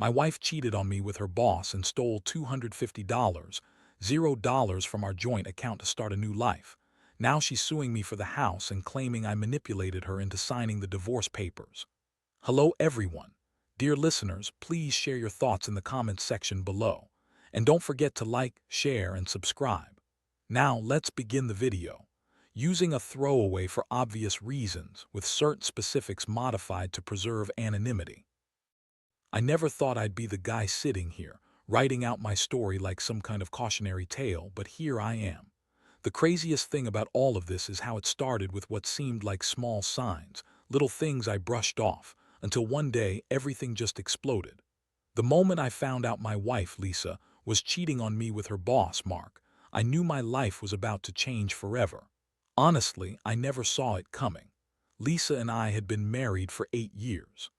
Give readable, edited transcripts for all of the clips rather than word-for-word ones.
My wife cheated on me with her boss and stole $250, $0 from our joint account to start a new life. Now she's suing me for the house and claiming I manipulated her into signing the divorce papers. Hello everyone. Dear listeners, please share your thoughts in the comments section below. And don't forget to like, share, and subscribe. Now let's begin the video. Using a throwaway for obvious reasons, with certain specifics modified to preserve anonymity. I never thought I'd be the guy sitting here, writing out my story like some kind of cautionary tale, but here I am. The craziest thing about all of this is how it started with what seemed like small signs, little things I brushed off, until one day everything just exploded. The moment I found out my wife, Lisa, was cheating on me with her boss, Mark, I knew my life was about to change forever. Honestly, I never saw it coming. Lisa and I had been married for 8 years.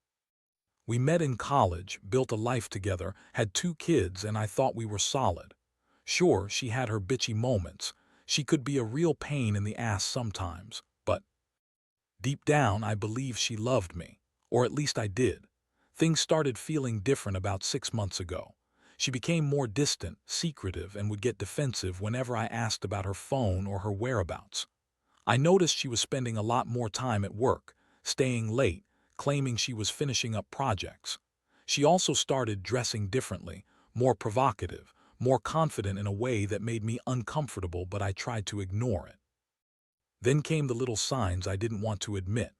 We met in college, built a life together, had 2 kids, and I thought we were solid. Sure, she had her bitchy moments. She could be a real pain in the ass sometimes, but deep down I believe she loved me. Or at least I did. Things started feeling different about 6 months ago. She became more distant, secretive, and would get defensive whenever I asked about her phone or her whereabouts. I noticed she was spending a lot more time at work, staying late, claiming she was finishing up projects. She also started dressing differently, more provocative, more confident in a way that made me uncomfortable, but I tried to ignore it. Then came the little signs I didn't want to admit.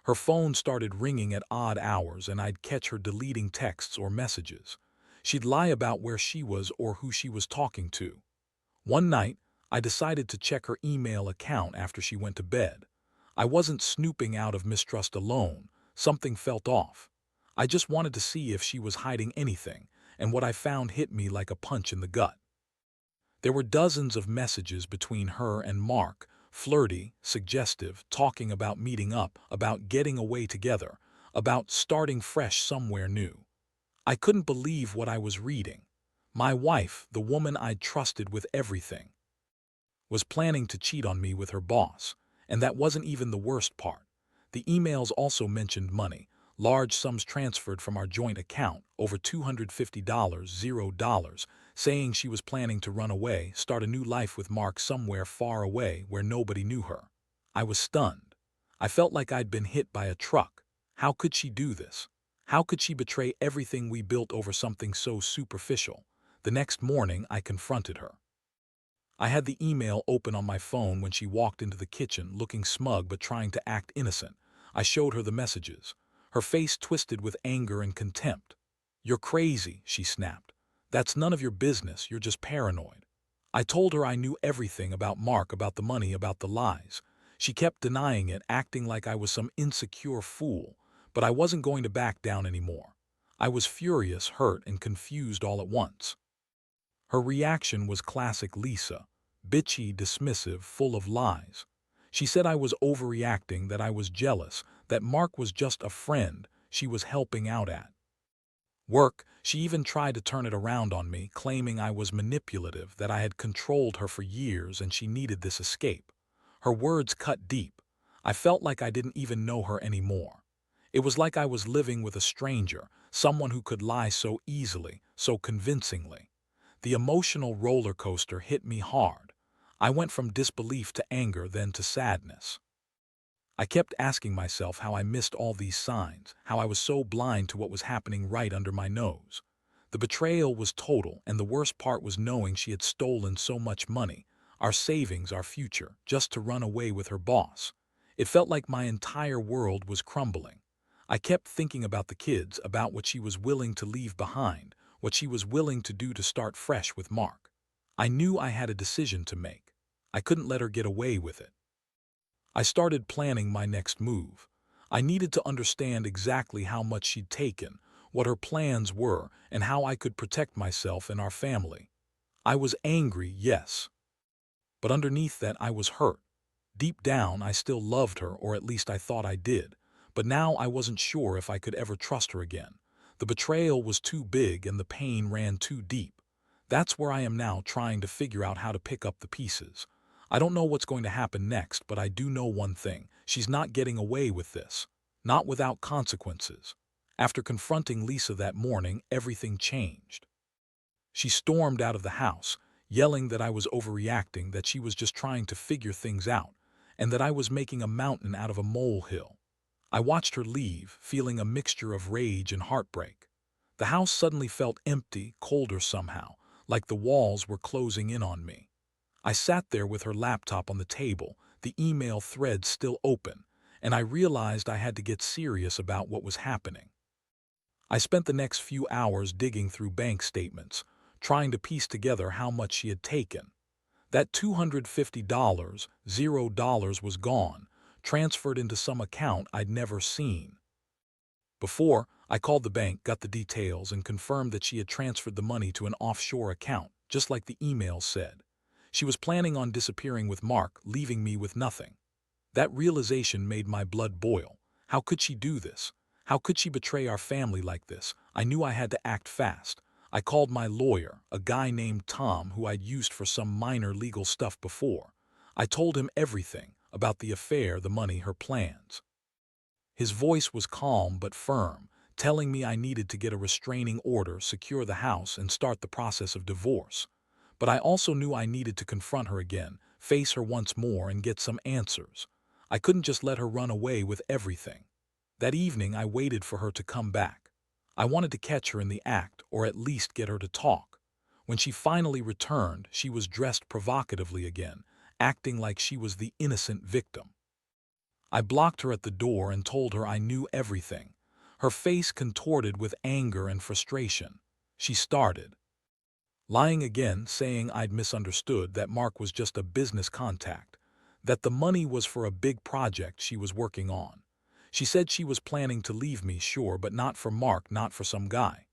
Her phone started ringing at odd hours, and I'd catch her deleting texts or messages. She'd lie about where she was or who she was talking to. One night, I decided to check her email account after she went to bed. I wasn't snooping out of mistrust alone. Something felt off. I just wanted to see if she was hiding anything, and what I found hit me like a punch in the gut. There were dozens of messages between her and Mark, flirty, suggestive, talking about meeting up, about getting away together, about starting fresh somewhere new. I couldn't believe what I was reading. My wife, the woman I'd trusted with everything, was planning to cheat on me with her boss, and that wasn't even the worst part. The emails also mentioned money, large sums transferred from our joint account, over $250, $0, saying she was planning to run away, start a new life with Mark somewhere far away where nobody knew her. I was stunned. I felt like I'd been hit by a truck. How could she do this? How could she betray everything we built over something so superficial? The next morning, I confronted her. I had the email open on my phone when she walked into the kitchen, looking smug but trying to act innocent. I showed her the messages. Her face twisted with anger and contempt. "You're crazy," she snapped. "That's none of your business, you're just paranoid." I told her I knew everything about Mark, about the money, about the lies. She kept denying it, acting like I was some insecure fool, but I wasn't going to back down anymore. I was furious, hurt, and confused all at once. Her reaction was classic Lisa. Bitchy, dismissive, full of lies. She said I was overreacting, that I was jealous, that Mark was just a friend she was helping out at work. She even tried to turn it around on me, claiming I was manipulative, that I had controlled her for years and she needed this escape. Her words cut deep. I felt like I didn't even know her anymore. It was like I was living with a stranger, someone who could lie so easily, so convincingly. The emotional roller coaster hit me hard. I went from disbelief to anger, then to sadness. I kept asking myself how I missed all these signs, how I was so blind to what was happening right under my nose. The betrayal was total, and the worst part was knowing she had stolen so much money, our savings, our future, just to run away with her boss. It felt like my entire world was crumbling. I kept thinking about the kids, about what she was willing to leave behind, what she was willing to do to start fresh with Mark. I knew I had a decision to make. I couldn't let her get away with it. I started planning my next move. I needed to understand exactly how much she'd taken, what her plans were, and how I could protect myself and our family. I was angry, yes, but underneath that I was hurt. Deep down, I still loved her, or at least I thought I did, but now I wasn't sure if I could ever trust her again. The betrayal was too big and the pain ran too deep. That's where I am now, trying to figure out how to pick up the pieces. I don't know what's going to happen next, but I do know one thing. She's not getting away with this. Not without consequences. After confronting Lisa that morning, everything changed. She stormed out of the house, yelling that I was overreacting, that she was just trying to figure things out, and that I was making a mountain out of a molehill. I watched her leave, feeling a mixture of rage and heartbreak. The house suddenly felt empty, colder somehow, like the walls were closing in on me. I sat there with her laptop on the table, the email thread still open, and I realized I had to get serious about what was happening. I spent the next few hours digging through bank statements, trying to piece together how much she had taken. That $250, $0 was gone, transferred into some account I'd never seen. Before, I called the bank, got the details, and confirmed that she had transferred the money to an offshore account, just like the email said. She was planning on disappearing with Mark, leaving me with nothing. That realization made my blood boil. How could she do this? How could she betray our family like this? I knew I had to act fast. I called my lawyer, a guy named Tom who I'd used for some minor legal stuff before. I told him everything about the affair, the money, her plans. His voice was calm but firm, telling me I needed to get a restraining order, secure the house, and start the process of divorce. But I also knew I needed to confront her again, face her once more, and get some answers. I couldn't just let her run away with everything. That evening, I waited for her to come back. I wanted to catch her in the act, or at least get her to talk. When she finally returned, she was dressed provocatively again, acting like she was the innocent victim. I blocked her at the door and told her I knew everything. Her face contorted with anger and frustration. She started lying again, saying I'd misunderstood, that Mark was just a business contact, that the money was for a big project she was working on. She said she was planning to leave me, sure, but not for Mark, not for some guy.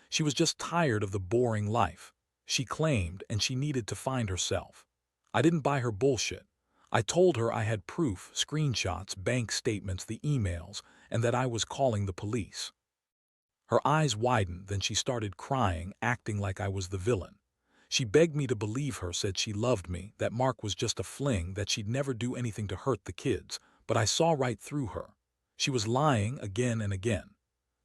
She was just tired of the boring life, she claimed, and she needed to find herself. I didn't buy her bullshit. I told her I had proof, screenshots, bank statements, the emails, and that I was calling the police. Her eyes widened, then she started crying, acting like I was the villain. She begged me to believe her, said she loved me, that Mark was just a fling, that she'd never do anything to hurt the kids, but I saw right through her. She was lying again and again.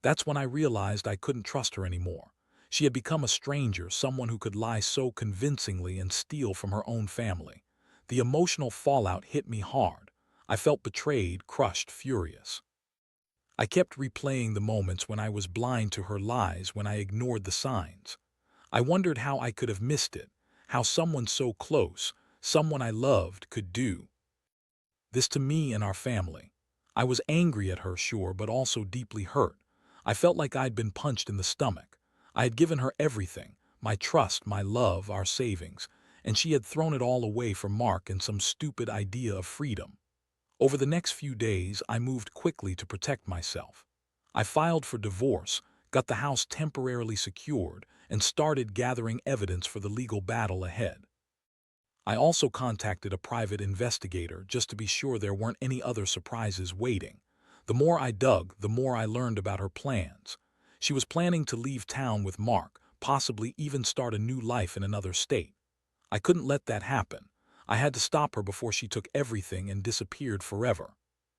That's when I realized I couldn't trust her anymore. She had become a stranger, someone who could lie so convincingly and steal from her own family. The emotional fallout hit me hard. I felt betrayed, crushed, furious. I kept replaying the moments when I was blind to her lies, when I ignored the signs. I wondered how I could have missed it, how someone so close, someone I loved, could do this to me and our family. I was angry at her, sure, but also deeply hurt. I felt like I'd been punched in the stomach. I had given her everything, my trust, my love, our savings, and she had thrown it all away for Mark and some stupid idea of freedom. Over the next few days, I moved quickly to protect myself. I filed for divorce, got the house temporarily secured, and started gathering evidence for the legal battle ahead. I also contacted a private investigator just to be sure there weren't any other surprises waiting. The more I dug, the more I learned about her plans. She was planning to leave town with Mark, possibly even start a new life in another state. I couldn't let that happen. I had to stop her before she took everything and disappeared forever.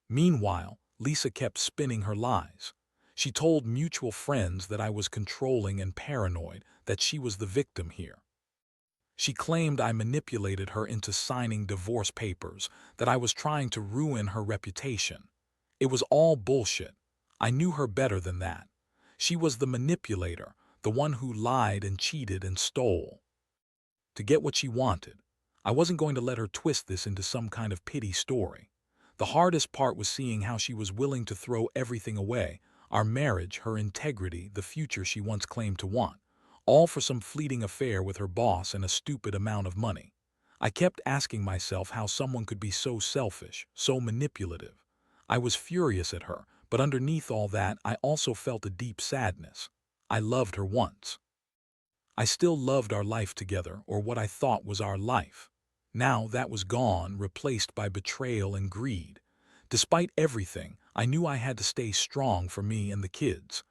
Meanwhile, Lisa kept spinning her lies. She told mutual friends that I was controlling and paranoid, that she was the victim here. She claimed I manipulated her into signing divorce papers, that I was trying to ruin her reputation. It was all bullshit. I knew her better than that. She was the manipulator, the one who lied and cheated and stole to get what she wanted. I wasn't going to let her twist this into some kind of pity story. The hardest part was seeing how she was willing to throw everything away, our marriage, her integrity, the future she once claimed to want, all for some fleeting affair with her boss and a stupid amount of money. I kept asking myself how someone could be so selfish, so manipulative. I was furious at her, but underneath all that, I also felt a deep sadness. I loved her once. I still loved our life together, or what I thought was our life. Now that was gone, replaced by betrayal and greed. Despite everything, I knew I had to stay strong for me and the kids.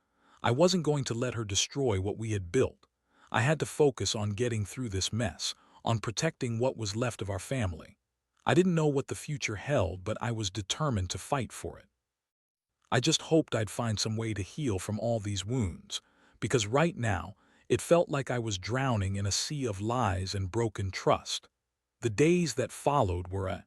I wasn't going to let her destroy what we had built. I had to focus on getting through this mess, on protecting what was left of our family. I didn't know what the future held, but I was determined to fight for it. I just hoped I'd find some way to heal from all these wounds, because right now, it felt like I was drowning in a sea of lies and broken trust. The days that followed were a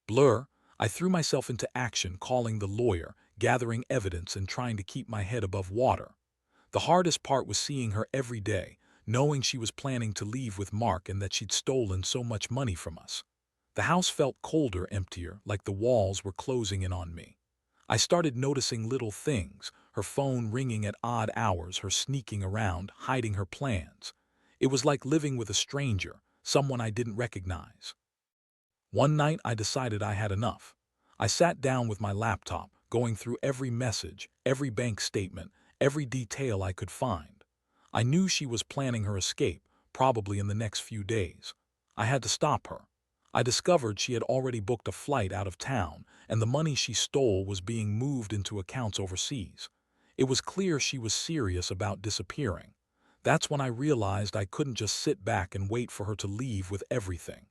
blur. I threw myself into action, calling the lawyer, gathering evidence, and trying to keep my head above water. The hardest part was seeing her every day, knowing she was planning to leave with Mark and that she'd stolen so much money from us. The house felt colder, emptier, like the walls were closing in on me. I started noticing little things, her phone ringing at odd hours, her sneaking around, hiding her plans. It was like living with a stranger, someone I didn't recognize. One night I decided I had enough. I sat down with my laptop, going through every message, every bank statement, every detail I could find. I knew she was planning her escape, probably in the next few days. I had to stop her. I discovered she had already booked a flight out of town, and the money she stole was being moved into accounts overseas. It was clear she was serious about disappearing. That's when I realized I couldn't just sit back and wait for her to leave with everything.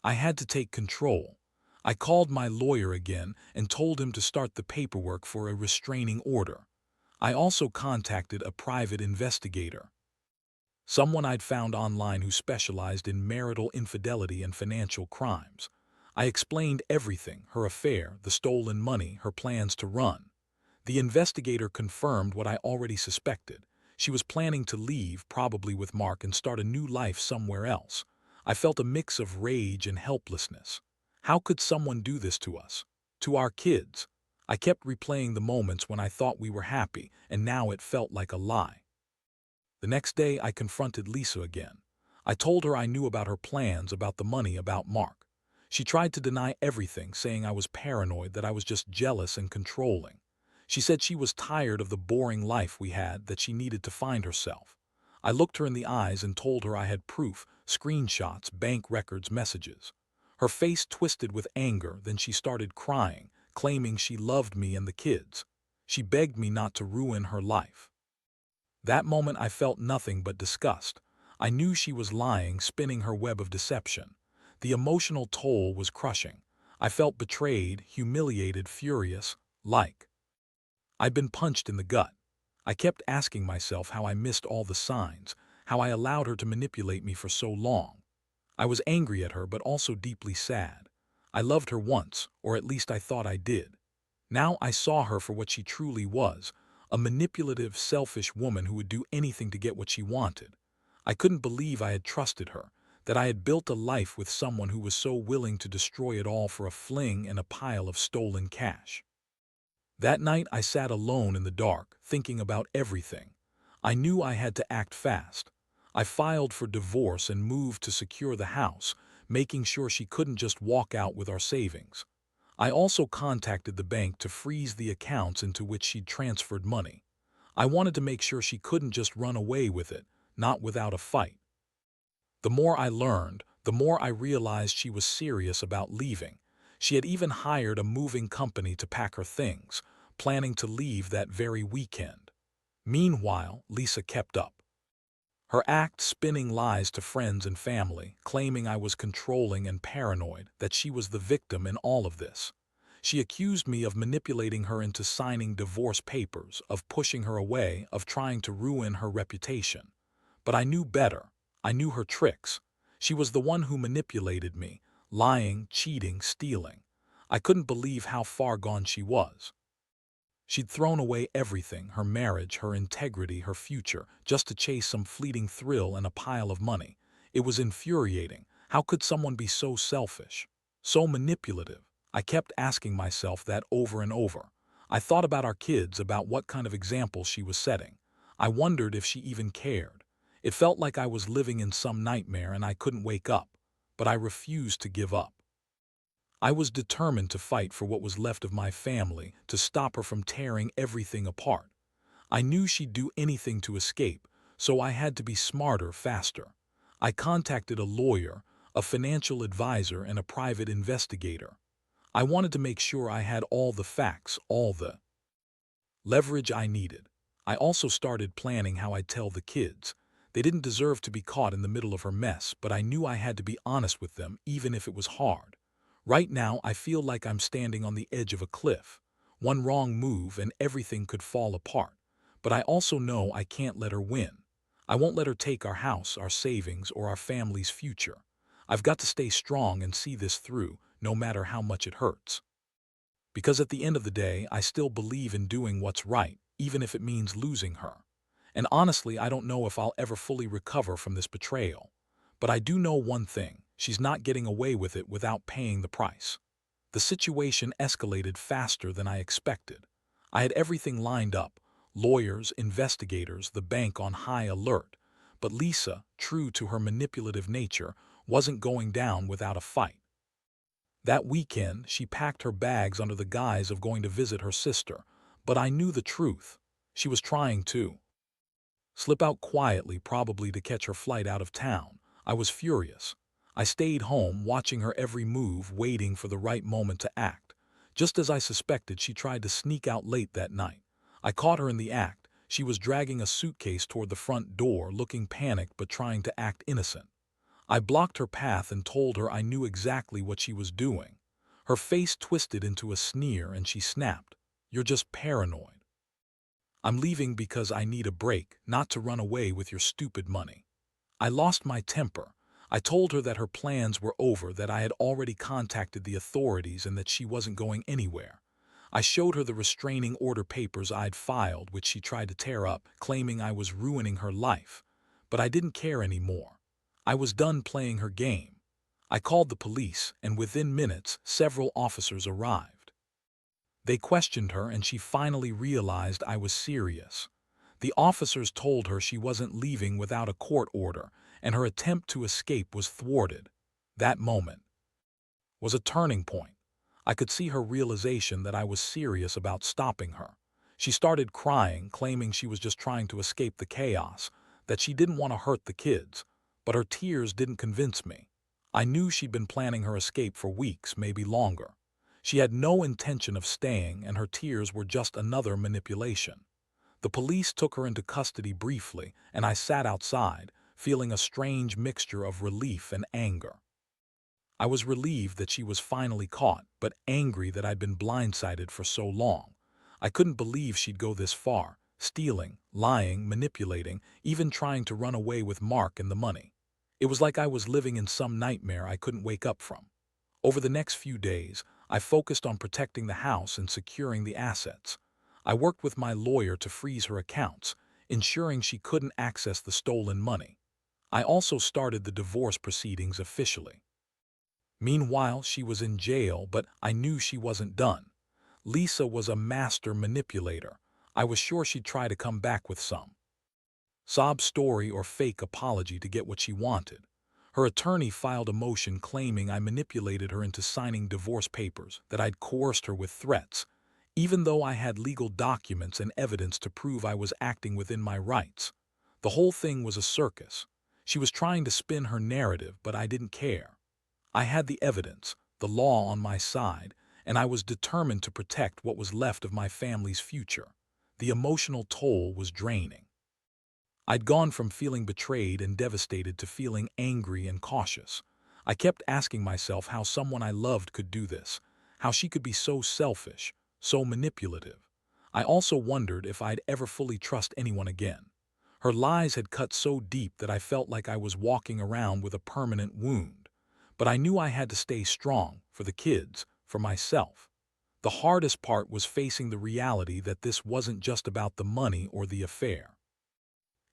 I had to take control. I called my lawyer again and told him to start the paperwork for a restraining order. I also contacted a private investigator, someone I'd found online who specialized in marital infidelity and financial crimes. I explained everything: her affair, the stolen money, her plans to run. The investigator confirmed what I already suspected. She was planning to leave, probably with Mark, and start a new life somewhere else. I felt a mix of rage and helplessness. How could someone do this to us? To our kids? I kept replaying the moments when I thought we were happy, and now it felt like a lie. The next day, I confronted Lisa again. I told her I knew about her plans, about the money, about Mark. She tried to deny everything, saying I was paranoid, that I was just jealous and controlling. She said she was tired of the boring life we had, that she needed to find herself. I looked her in the eyes and told her I had proof: screenshots, bank records, messages. Her face twisted with anger, then she started crying, claiming she loved me and the kids. She begged me not to ruin her life. That moment I felt nothing but disgust. I knew she was lying, spinning her web of deception. The emotional toll was crushing. I felt betrayed, humiliated, furious, like I'd been punched in the gut. I kept asking myself how I missed all the signs, how I allowed her to manipulate me for so long. I was angry at her, but also deeply sad. I loved her once, or at least I thought I did. Now I saw her for what she truly was: a manipulative, selfish woman who would do anything to get what she wanted. I couldn't believe I had trusted her, that I had built a life with someone who was so willing to destroy it all for a fling and a pile of stolen cash. That night I sat alone in the dark, thinking about everything. I knew I had to act fast. I filed for divorce and moved to secure the house, making sure she couldn't just walk out with our savings. I also contacted the bank to freeze the accounts into which she'd transferred money. I wanted to make sure she couldn't just run away with it, not without a fight. The more I learned, the more I realized she was serious about leaving. She had even hired a moving company to pack her things, planning to leave that very weekend. Meanwhile, Lisa kept up her act, spinning lies to friends and family, claiming I was controlling and paranoid, that she was the victim in all of this. She accused me of manipulating her into signing divorce papers, of pushing her away, of trying to ruin her reputation. But I knew better. I knew her tricks. She was the one who manipulated me, lying, cheating, stealing. I couldn't believe how far gone she was. She'd thrown away everything: her marriage, her integrity, her future, just to chase some fleeting thrill and a pile of money. It was infuriating. How could someone be so selfish, so manipulative? I kept asking myself that over and over. I thought about our kids, about what kind of example she was setting. I wondered if she even cared. It felt like I was living in some nightmare and I couldn't wake up. But I refused to give up. I was determined to fight for what was left of my family, to stop her from tearing everything apart. I knew she'd do anything to escape, so I had to be smarter, faster. I contacted a lawyer, a financial advisor, and a private investigator. I wanted to make sure I had all the facts, all the leverage I needed. I also started planning how I'd tell the kids. They didn't deserve to be caught in the middle of her mess, but I knew I had to be honest with them, even if it was hard. Right now, I feel like I'm standing on the edge of a cliff. One wrong move and everything could fall apart. But I also know I can't let her win. I won't let her take our house, our savings, or our family's future. I've got to stay strong and see this through, no matter how much it hurts. Because at the end of the day, I still believe in doing what's right, even if it means losing her. And honestly, I don't know if I'll ever fully recover from this betrayal. But I do know one thing: she's not getting away with it without paying the price. The situation escalated faster than I expected. I had everything lined up: lawyers, investigators, the bank on high alert. But Lisa, true to her manipulative nature, wasn't going down without a fight. That weekend, she packed her bags under the guise of going to visit her sister, but I knew the truth. She was trying to slip out quietly, probably to catch her flight out of town. I was furious. I stayed home, watching her every move, waiting for the right moment to act. Just as I suspected, she tried to sneak out late that night. I caught her in the act. She was dragging a suitcase toward the front door, looking panicked but trying to act innocent. I blocked her path and told her I knew exactly what she was doing. Her face twisted into a sneer and she snapped, "You're just paranoid. I'm leaving because I need a break, not to run away with your stupid money." I lost my temper. I told her that her plans were over, that I had already contacted the authorities and that she wasn't going anywhere. I showed her the restraining order papers I'd filed, which she tried to tear up, claiming I was ruining her life. But I didn't care anymore. I was done playing her game. I called the police, and within minutes, several officers arrived. They questioned her, and she finally realized I was serious. The officers told her she wasn't leaving without a court order, and her attempt to escape was thwarted. That moment was a turning point. I could see her realization that I was serious about stopping her. She started crying, claiming she was just trying to escape the chaos, that she didn't want to hurt the kids. But her tears didn't convince me. I knew she'd been planning her escape for weeks, maybe longer. She had no intention of staying, and her tears were just another manipulation. The police took her into custody briefly, and I sat outside, feeling a strange mixture of relief and anger. I was relieved that she was finally caught, but angry that I'd been blindsided for so long. I couldn't believe she'd go this far, stealing, lying, manipulating, even trying to run away with Mark and the money. It was like I was living in some nightmare I couldn't wake up from. Over the next few days, I focused on protecting the house and securing the assets. I worked with my lawyer to freeze her accounts, ensuring she couldn't access the stolen money. I also started the divorce proceedings officially. Meanwhile, she was in jail, but I knew she wasn't done. Lisa was a master manipulator. I was sure she'd try to come back with some sob story or fake apology to get what she wanted. Her attorney filed a motion claiming I manipulated her into signing divorce papers, that I'd coerced her with threats, even though I had legal documents and evidence to prove I was acting within my rights. The whole thing was a circus. She was trying to spin her narrative, but I didn't care. I had the evidence, the law on my side, and I was determined to protect what was left of my family's future. The emotional toll was draining. I'd gone from feeling betrayed and devastated to feeling angry and cautious. I kept asking myself how someone I loved could do this, how she could be so selfish, so manipulative. I also wondered if I'd ever fully trust anyone again. Her lies had cut so deep that I felt like I was walking around with a permanent wound. But I knew I had to stay strong, for the kids, for myself. The hardest part was facing the reality that this wasn't just about the money or the affair.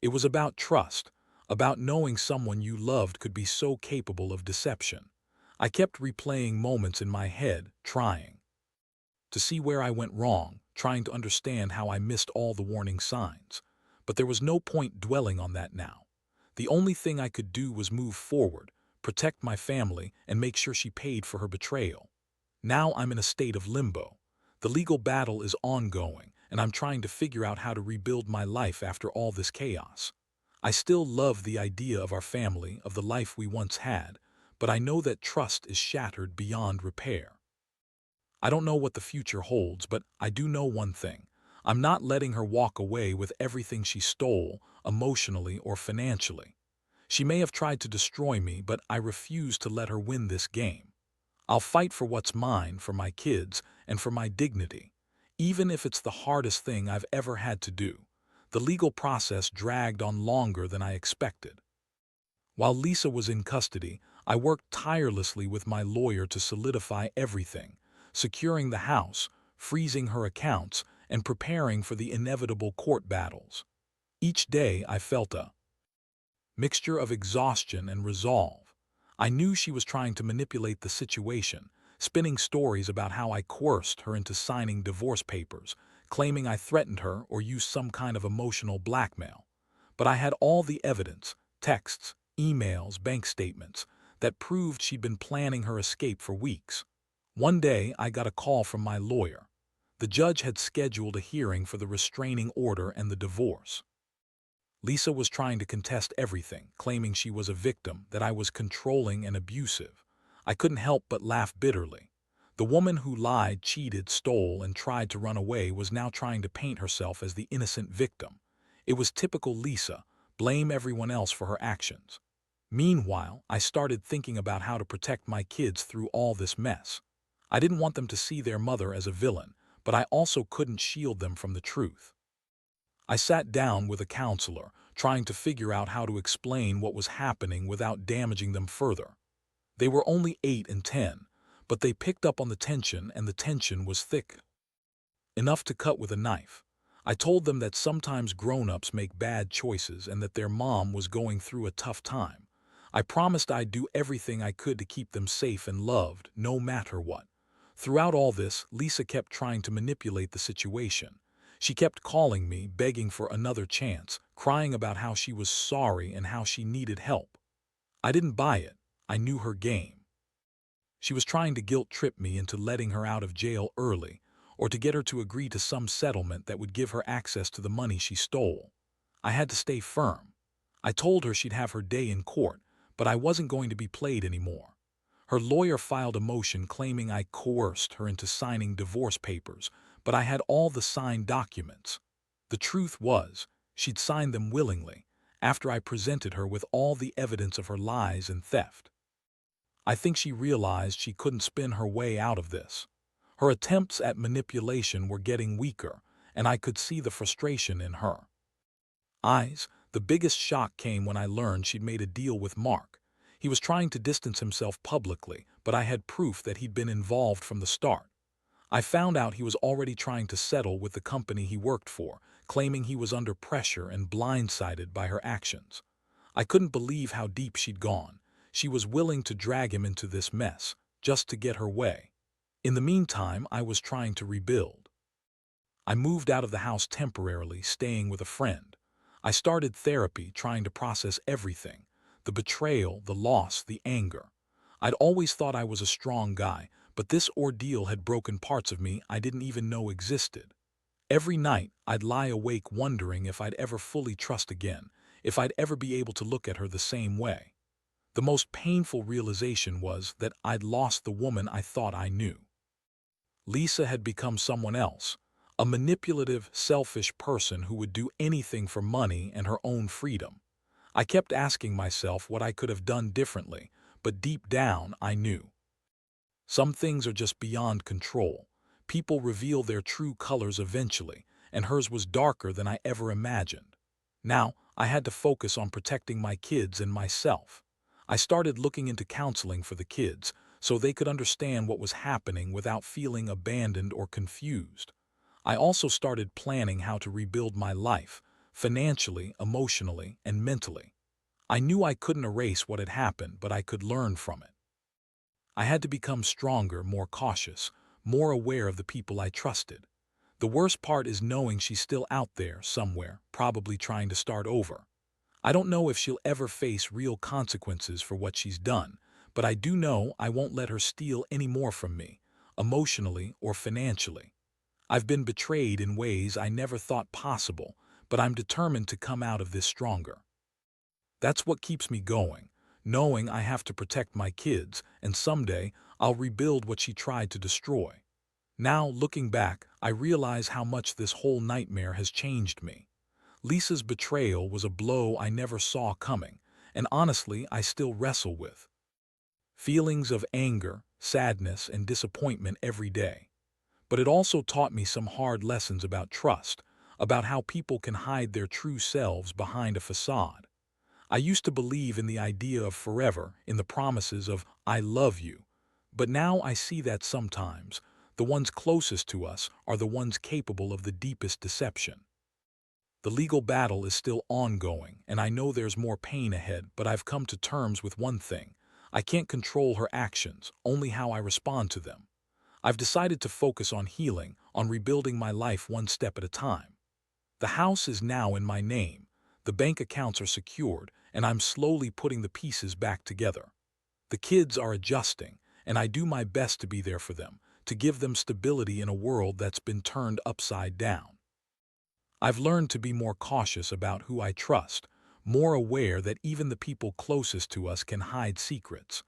It was about trust, about knowing someone you loved could be so capable of deception. I kept replaying moments in my head, trying to see where I went wrong, trying to understand how I missed all the warning signs. But there was no point dwelling on that now. The only thing I could do was move forward, protect my family, and make sure she paid for her betrayal. Now I'm in a state of limbo. The legal battle is ongoing, and I'm trying to figure out how to rebuild my life after all this chaos. I still love the idea of our family, of the life we once had, but I know that trust is shattered beyond repair. I don't know what the future holds, but I do know one thing. I'm not letting her walk away with everything she stole, emotionally or financially. She may have tried to destroy me, but I refuse to let her win this game. I'll fight for what's mine, for my kids, and for my dignity. even if it's the hardest thing I've ever had to do. The legal process dragged on longer than I expected. While Lisa was in custody, I worked tirelessly with my lawyer to solidify everything, securing the house, freezing her accounts, and preparing for the inevitable court battles. Each day I felt a mixture of exhaustion and resolve. I knew she was trying to manipulate the situation, spinning stories about how I coerced her into signing divorce papers, claiming I threatened her or used some kind of emotional blackmail. But I had all the evidence, texts, emails, bank statements, that proved she'd been planning her escape for weeks. One day, I got a call from my lawyer. The judge had scheduled a hearing for the restraining order and the divorce. Lisa was trying to contest everything, claiming she was a victim, that I was controlling and abusive. I couldn't help but laugh bitterly. The woman who lied, cheated, stole, and tried to run away was now trying to paint herself as the innocent victim. It was typical Lisa, blame everyone else for her actions. Meanwhile, I started thinking about how to protect my kids through all this mess. I didn't want them to see their mother as a villain, but I also couldn't shield them from the truth. I sat down with a counselor, trying to figure out how to explain what was happening without damaging them further. They were only 8 and 10, but they picked up on the tension, and the tension was thick enough to cut with a knife. I told them that sometimes grown-ups make bad choices and that their mom was going through a tough time. I promised I'd do everything I could to keep them safe and loved, no matter what. Throughout all this, Lisa kept trying to manipulate the situation. She kept calling me, begging for another chance, crying about how she was sorry and how she needed help. I didn't buy it. I knew her game. She was trying to guilt-trip me into letting her out of jail early, or to get her to agree to some settlement that would give her access to the money she stole. I had to stay firm. I told her she'd have her day in court, but I wasn't going to be played anymore. Her lawyer filed a motion claiming I coerced her into signing divorce papers, but I had all the signed documents. The truth was, she'd signed them willingly, after I presented her with all the evidence of her lies and theft. I think she realized she couldn't spin her way out of this. Her attempts at manipulation were getting weaker, and I could see the frustration in her eyes. The biggest shock came when I learned she'd made a deal with Mark. He was trying to distance himself publicly, but I had proof that he'd been involved from the start. I found out he was already trying to settle with the company he worked for, claiming he was under pressure and blindsided by her actions. I couldn't believe how deep she'd gone. She was willing to drag him into this mess, just to get her way. In the meantime, I was trying to rebuild. I moved out of the house temporarily, staying with a friend. I started therapy, trying to process everything: the betrayal, the loss, the anger. I'd always thought I was a strong guy, but this ordeal had broken parts of me I didn't even know existed. Every night, I'd lie awake wondering if I'd ever fully trust again, if I'd ever be able to look at her the same way. The most painful realization was that I'd lost the woman I thought I knew. Lisa had become someone else, a manipulative, selfish person who would do anything for money and her own freedom. I kept asking myself what I could have done differently, but deep down I knew. Some things are just beyond control. People reveal their true colors eventually, and hers was darker than I ever imagined. Now, I had to focus on protecting my kids and myself. I started looking into counseling for the kids, so they could understand what was happening without feeling abandoned or confused. I also started planning how to rebuild my life, financially, emotionally, and mentally. I knew I couldn't erase what had happened, but I could learn from it. I had to become stronger, more cautious, more aware of the people I trusted. The worst part is knowing she's still out there somewhere, probably trying to start over. I don't know if she'll ever face real consequences for what she's done, but I do know I won't let her steal any more from me, emotionally or financially. I've been betrayed in ways I never thought possible, but I'm determined to come out of this stronger. That's what keeps me going, knowing I have to protect my kids, and someday I'll rebuild what she tried to destroy. Now, looking back, I realize how much this whole nightmare has changed me. Lisa's betrayal was a blow I never saw coming, and honestly, I still wrestle with feelings of anger, sadness, and disappointment every day. But it also taught me some hard lessons about trust, about how people can hide their true selves behind a facade. I used to believe in the idea of forever, in the promises of "I love you." But now I see that sometimes the ones closest to us are the ones capable of the deepest deception. The legal battle is still ongoing, and I know there's more pain ahead, but I've come to terms with one thing. I can't control her actions, only how I respond to them. I've decided to focus on healing, on rebuilding my life one step at a time. The house is now in my name, the bank accounts are secured, and I'm slowly putting the pieces back together. The kids are adjusting, and I do my best to be there for them, to give them stability in a world that's been turned upside down. I've learned to be more cautious about who I trust, more aware that even the people closest to us can hide secrets.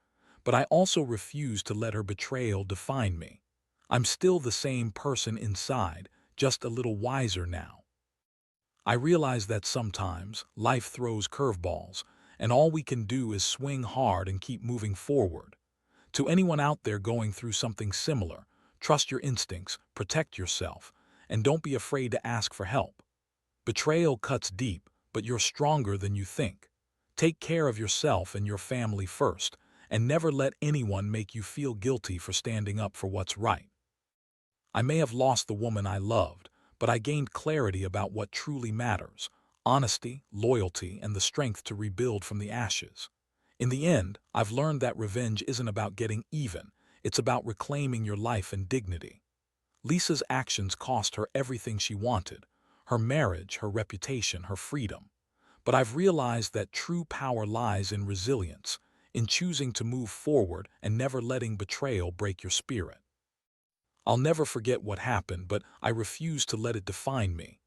But I also refuse to let her betrayal define me. I'm still the same person inside, just a little wiser now. I realize that sometimes life throws curveballs, and all we can do is swing hard and keep moving forward. To anyone out there going through something similar, trust your instincts, protect yourself, and don't be afraid to ask for help. Betrayal cuts deep, but you're stronger than you think. Take care of yourself and your family first, and never let anyone make you feel guilty for standing up for what's right. I may have lost the woman I loved, but I gained clarity about what truly matters: honesty, loyalty, and the strength to rebuild from the ashes. In the end, I've learned that revenge isn't about getting even, it's about reclaiming your life and dignity. Lisa's actions cost her everything she wanted: her marriage, her reputation, her freedom. But I've realized that true power lies in resilience, in choosing to move forward and never letting betrayal break your spirit. I'll never forget what happened, but I refuse to let it define me.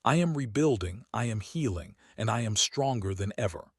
I am rebuilding, I am healing, and I am stronger than ever.